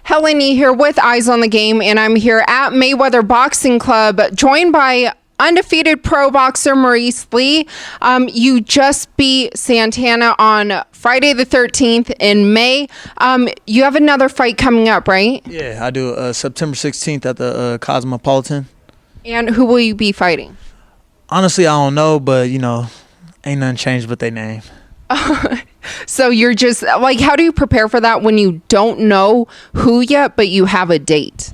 Helen here with Eyes on the Game, and I'm here at Mayweather Boxing Club, joined by undefeated pro boxer Maurice Lee. You just beat Santana on Friday the 13th in May. You have another fight coming up, right? Yeah, I do. September 16th at the Cosmopolitan. And who will you be fighting? Honestly, I don't know, but, ain't nothing changed but their name. So you're just, like, how do you prepare for that when you don't know who yet, but you have a date?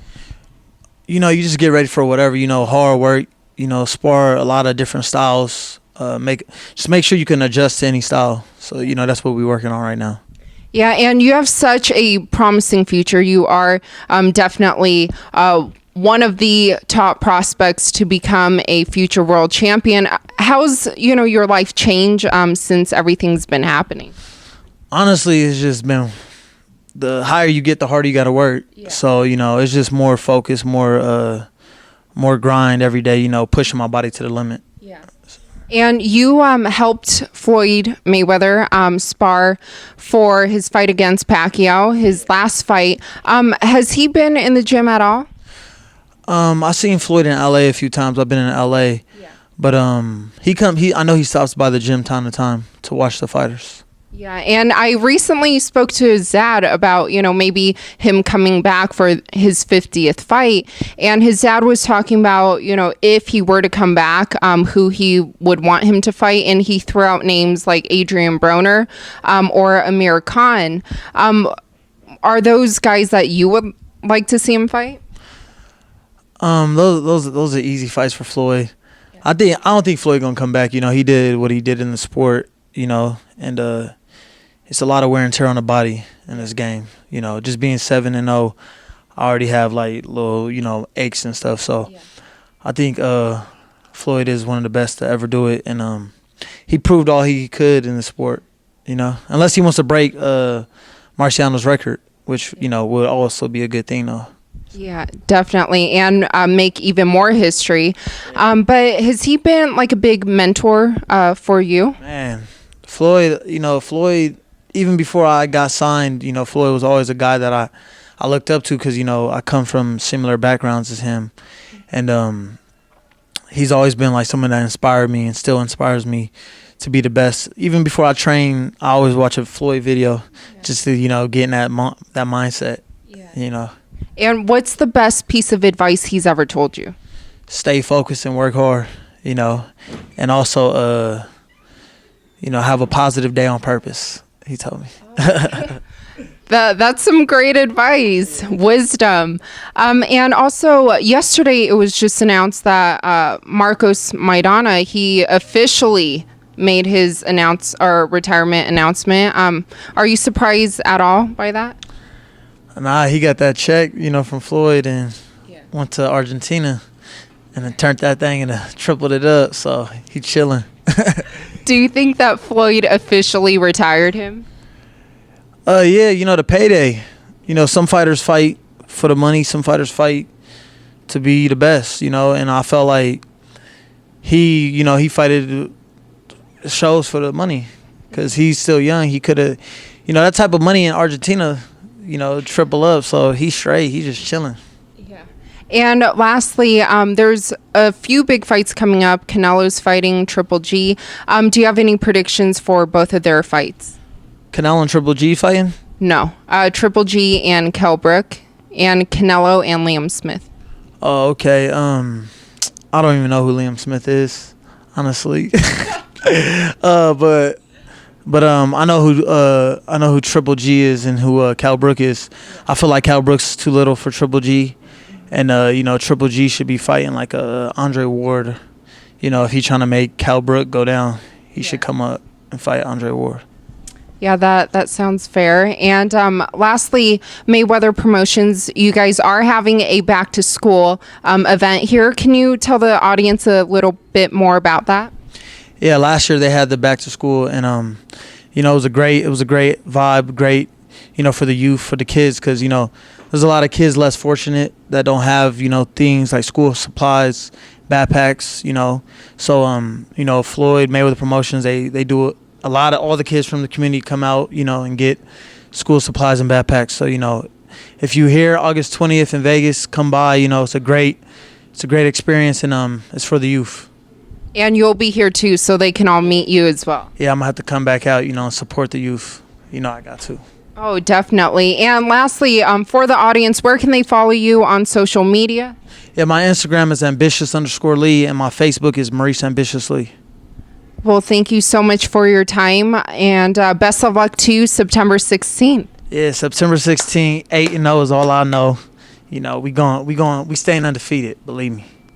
You just get ready for whatever, hard work, spar a lot of different styles. Make sure you can adjust to any style. So, that's what we're working on right now. Yeah, and you have such a promising future. You are definitely one of the top prospects to become a future world champion. How's, your life change since everything's been happening? Honestly, it's just been, the higher you get, the harder you got to work. Yeah. So, it's just more focus, more grind every day, pushing my body to the limit. Yeah. And you helped Floyd Mayweather spar for his fight against Pacquiao, his last fight. Has he been in the gym at all? I seen Floyd in LA a few times. I've been in LA. Yeah. But I know he stops by the gym time to time to watch the fighters. Yeah, and I recently spoke to his dad about, maybe him coming back for his 50th fight. And his dad was talking about, if he were to come back, who he would want him to fight. And he threw out names like Adrian Broner or Amir Khan. Are those guys that you would like to see him fight? Those are easy fights for Floyd. Yeah. I don't think Floyd gonna come back. He did what he did in the sport. And it's a lot of wear and tear on the body in this game. Just being 7-0, I already have like little aches and stuff. So yeah. I think Floyd is one of the best to ever do it, and he proved all he could in the sport. Unless he wants to break Marciano's record, which would also be a good thing though. Yeah, definitely, and make even more history. But has he been like a big mentor for you? Man, Floyd, even before I got signed, Floyd was always a guy that I looked up to because, I come from similar backgrounds as him. And he's always been like someone that inspired me and still inspires me to be the best. Even before I train, I always watch a Floyd video just to, get in that mindset, And what's the best piece of advice he's ever told you? Stay focused and work hard, and also, have a positive day on purpose, he told me. That's some great advice, wisdom. And also, yesterday it was just announced that Marcos Maidana, he officially made his retirement announcement. Are you surprised at all by that? Nah, he got that check, from Floyd and went to Argentina and then turned that thing and tripled it up. So he chilling. Do you think that Floyd officially retired him? Yeah, the payday. Some fighters fight for the money. Some fighters fight to be the best, and I felt like he fighted shows for the money because he's still young. He could have, that type of money in Argentina, triple up. So he's straight. He's just chilling. Yeah. And lastly, there's a few big fights coming up. Canelo's fighting Triple G. Do you have any predictions for both of their fights? Canelo and Triple G fighting? No. Triple G and Kell Brook, and Canelo and Liam Smith. Oh, okay. I don't even know who Liam Smith is, honestly. But I know who Triple G is and who Kell Brook is. I feel like Kell Brook's too little for Triple G, and Triple G should be fighting like Andre Ward. If he's trying to make Kell Brook go down, he should come up and fight Andre Ward. Yeah, that sounds fair. And lastly, Mayweather Promotions, you guys are having a back to school event here. Can you tell the audience a little bit more about that? Yeah, last year they had the back to school, and it was a great vibe, great, for the youth, for the kids, because there's a lot of kids less fortunate that don't have things like school supplies, backpacks, So Floyd Mayweather Promotions, they do all the kids from the community come out, and get school supplies and backpacks. So if you here August 20th in Vegas, come by. You know, it's a great experience, and it's for the youth. And you'll be here too, so they can all meet you as well. Yeah, I'm gonna have to come back out, you know, and support the youth. You know, I got to. Oh, definitely. And lastly, for the audience, where can they follow you on social media? Yeah, my Instagram is ambitious_Lee, and my Facebook is Maurice Ambitious Lee. Well, thank you so much for your time, and best of luck to you September 16th. Yeah, September 16th, 8-0 is all I know. You know, we staying undefeated, believe me.